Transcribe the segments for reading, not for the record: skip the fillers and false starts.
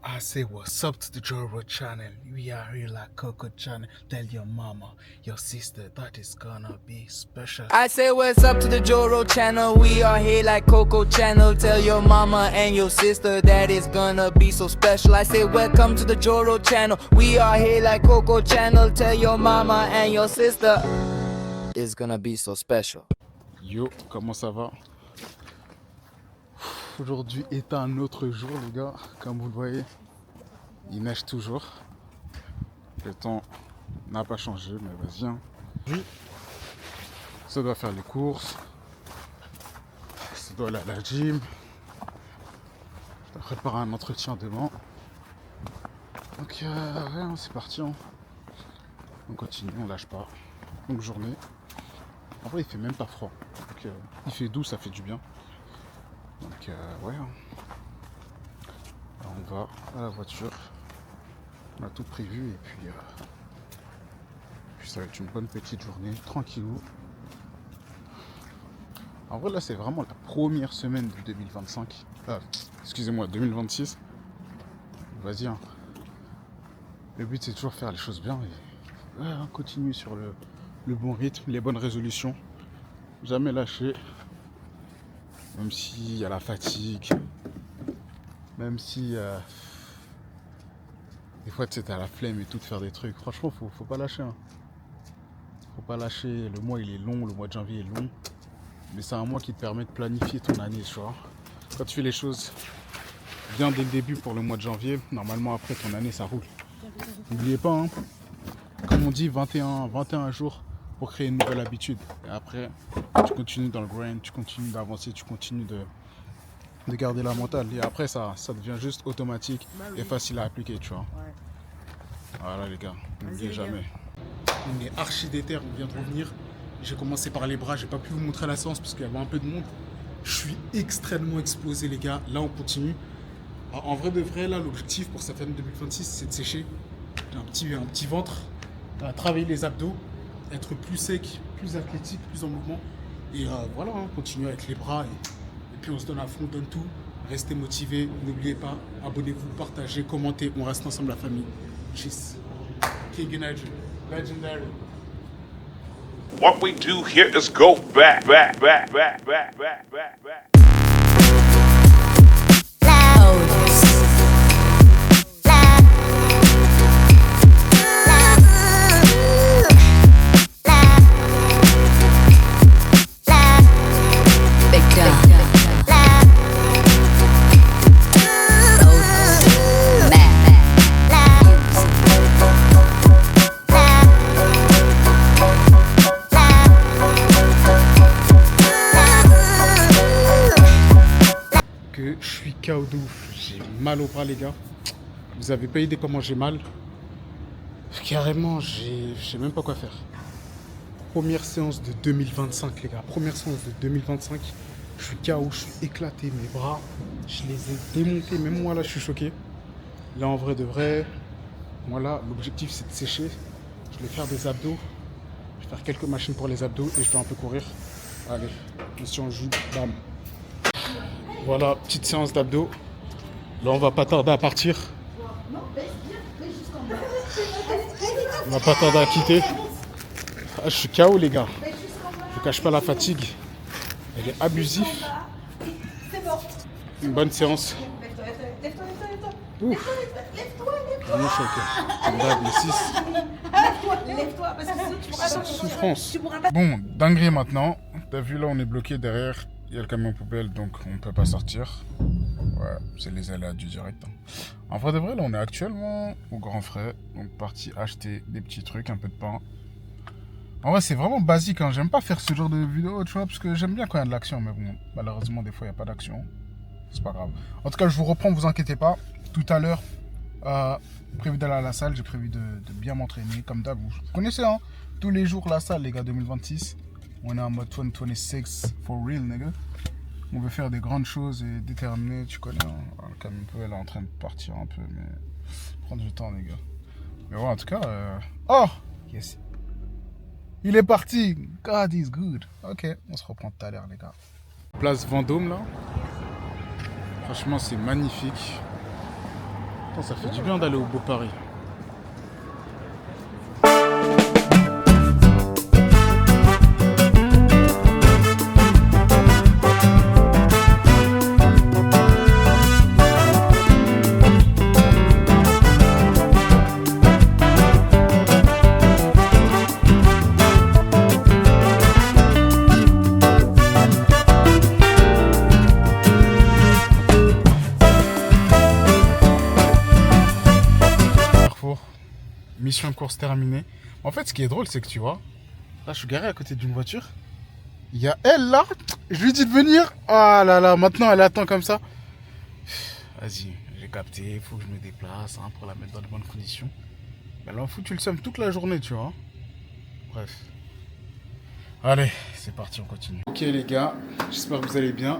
I say what's up to the Joro channel. We are here like Coco channel. Tell your mama, your sister that is gonna be special. I say what's up to the Joro channel. We are here like Coco channel. Tell your mama and your sister that it's gonna be so special. I say welcome to the Joro channel. We are here like Coco channel. Tell your mama and your sister it's gonna be so special. Yo, comment ça va? Aujourd'hui est un autre jour les gars. Comme vous le voyez, il neige toujours. Le temps n'a pas changé, mais vas-y. Hein. Ça doit faire les courses. Ça doit aller à la gym. Je dois préparer un entretien demain. Donc ouais, c'est parti. Hein. On continue, on lâche pas. Longue journée. En vrai, il fait même pas froid. Donc, il fait doux, ça fait du bien. Donc ouais. Hein. Alors, on va à la voiture. On a tout prévu et puis ça va être une bonne petite journée, tranquillou. En vrai, là, c'est vraiment la première semaine de 2025. Excusez-moi, 2026. Vas-y. Hein. Le but, c'est toujours faire les choses bien et ouais, continuer sur le bon rythme, les bonnes résolutions. Jamais lâcher. Même s'il y a la fatigue. Même si des fois, tu sais, t'as la flemme et tout de faire des trucs. Franchement, faut pas lâcher. Hein. Faut pas lâcher. Le mois, il est long. Le mois de janvier est long. Mais c'est un mois qui te permet de planifier ton année, tu vois. Quand tu fais les choses bien dès le début pour le mois de janvier, normalement, après, ton année, ça roule. N'oubliez pas, hein, comme on dit, 21 jours pour créer une nouvelle habitude. Et après, tu continues dans le grind, tu continues d'avancer, tu continues de garder la mentale. Et après, ça devient juste automatique et facile à appliquer, tu vois. Voilà, les gars, n'oubliez jamais. On est archi déter, on vient de revenir. J'ai commencé par les bras, j'ai pas pu vous montrer la séance parce qu'il y avait un peu de monde. Je suis extrêmement explosé, les gars. Là, on continue. En vrai de vrai, là, l'objectif pour cette année 2026, c'est de sécher. J'ai un petit ventre, travailler les abdos, être plus sec, plus athlétique, plus en mouvement. Et voilà, hein, continuer avec les bras. Et puis on se donne à fond, on donne tout. Restez motivés, n'oubliez pas, abonnez-vous, partagez, commentez. On reste ensemble, la famille. Cheers. King Energy, legendary. What we do here is go back. Je suis KO de ouf, j'ai mal au bras les gars. Vous avez pas idée comment j'ai mal. Carrément, je sais même pas quoi faire. Première séance de 2025 les gars, première séance de 2025. Je suis KO, je suis éclaté, mes bras, je les ai démontés, même moi là je suis choqué. Là en vrai de vrai, moi là l'objectif c'est de sécher. Je vais faire des abdos, je vais faire quelques machines pour les abdos et je vais un peu courir. Allez, on joue, bam. Voilà, petite séance d'abdos. Là, on va pas tarder à partir. On va pas tarder à quitter. Ah, je suis KO, les gars. Je vous cache pas la fatigue. Elle est abusive. Une bonne séance. Ouf. Vraiment choqué. Lève-toi, parce que sinon tu pourras pas souffrance. Bon, dinguerie maintenant. T'as vu là, on est bloqué derrière. Il y a le camion poubelle, donc on ne peut pas sortir. Ouais, c'est les aléas du direct. Hein. En vrai de vrai, là, on est actuellement au Grand Frais. Donc, parti acheter des petits trucs, un peu de pain. En vrai, c'est vraiment basique. Hein. J'aime pas faire ce genre de vidéo, tu vois, parce que j'aime bien quand il y a de l'action. Mais bon, malheureusement, des fois, il n'y a pas d'action. C'est pas grave. En tout cas, je vous reprends, vous inquiétez pas. Tout à l'heure, prévu d'aller à la salle. J'ai prévu de bien m'entraîner, comme d'hab. Vous connaissez, hein, tous les jours, la salle, les gars, 2026. On est en mode 2026 for real, nigga. On veut faire des grandes choses et déterminer, tu connais. Hein, le camion elle est en train de partir un peu, mais prendre du temps, les gars. Mais ouais, en tout cas. Oh! Yes. Il est parti. God is good. Ok, on se reprend tout à l'heure, les gars. Place Vendôme, là. Franchement, c'est magnifique. Putain, ça fait du bien d'aller au beau Paris. Mission course terminée. En fait, ce qui est drôle, c'est que tu vois, là, je suis garé à côté d'une voiture. Il y a elle là. Je lui dis de venir. Ah là là, maintenant elle attend comme ça. Vas-y, j'ai capté. Il faut que je me déplace hein, pour la mettre dans de bonnes conditions. Elle en fout, tu le sommes toute la journée, tu vois. Bref. Allez, c'est parti, on continue. Ok les gars, j'espère que vous allez bien.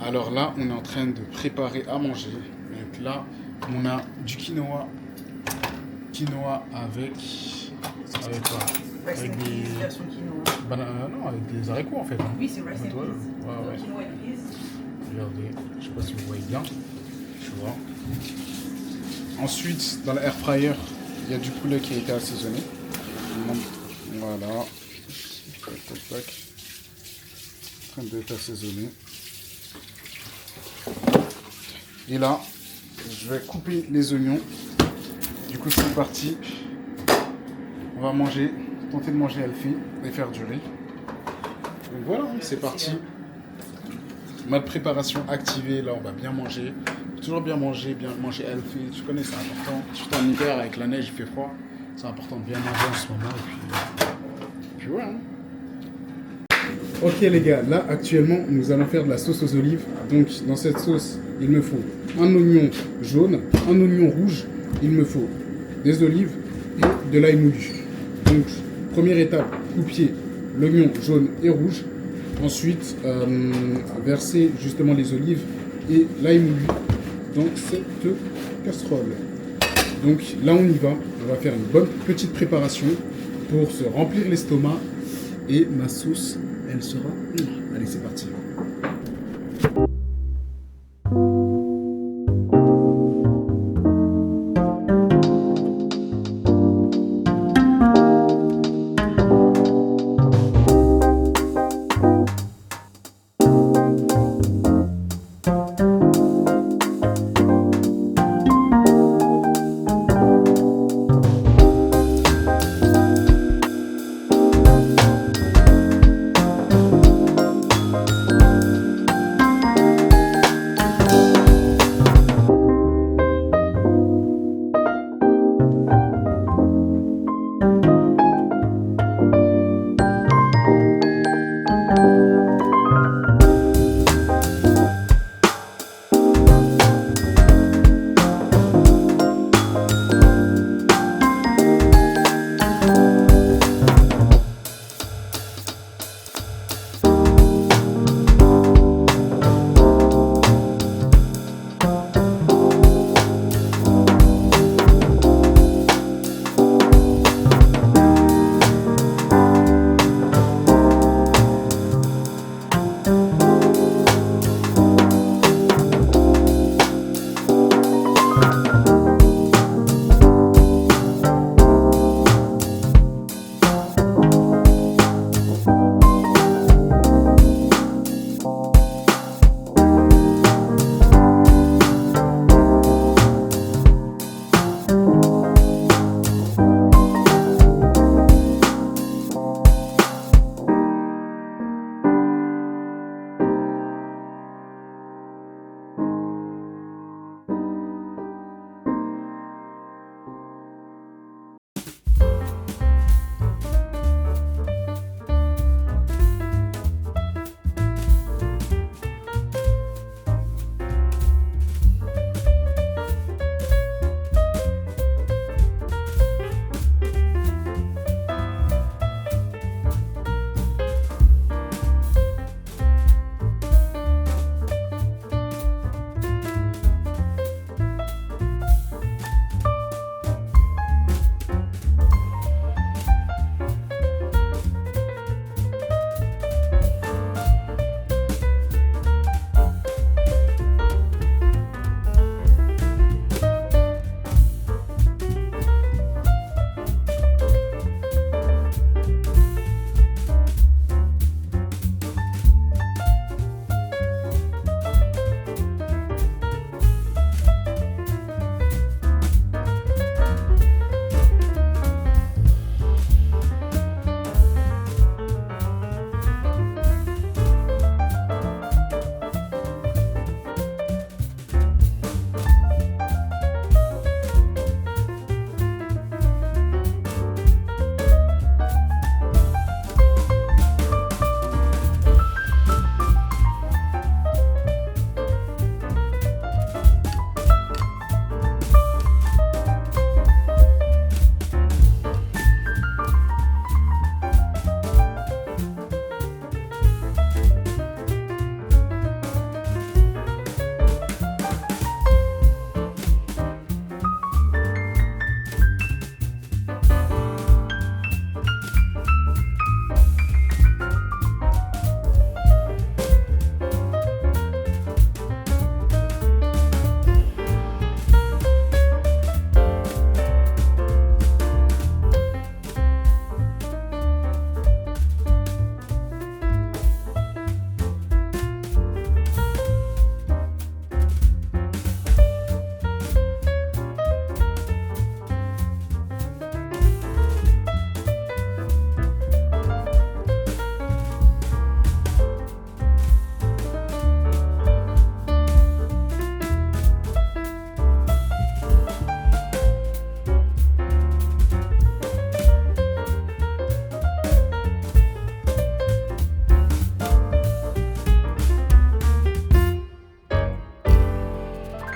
Alors là, on est en train de préparer à manger. Donc là, on a du quinoa. Quinoa avec quoi? Avec des non, avec des haricots en fait. Hein. Oui, c'est rice and peas. Ouais. Quinoa and peas. Regardez, je sais pas si vous voyez bien. Tu vois. Ensuite, dans l'air fryer, il y a du poulet qui a été assaisonné. Voilà. Tac. En train d'être assaisonné. Et là, je vais couper les oignons. Du coup, c'est parti. On va tenter de manger healthy et faire du riz. Donc voilà, c'est parti. Mode préparation activé. Là, on va bien manger. Toujours bien manger healthy. Tu connais, c'est important. Surtout en hiver, avec la neige, il fait froid. C'est important de bien manger en ce moment. Et puis ouais. Hein. Ok les gars, là actuellement, nous allons faire de la sauce aux olives. Donc, dans cette sauce, il me faut un oignon jaune, un oignon rouge. Il me faut des olives et de l'ail moulu. Donc, première étape, couper l'oignon jaune et rouge. Ensuite, verser justement les olives et l'ail moulu dans cette casserole. Donc là, on y va. On va faire une bonne petite préparation pour se remplir l'estomac. Et ma sauce, elle sera... Allez, c'est parti.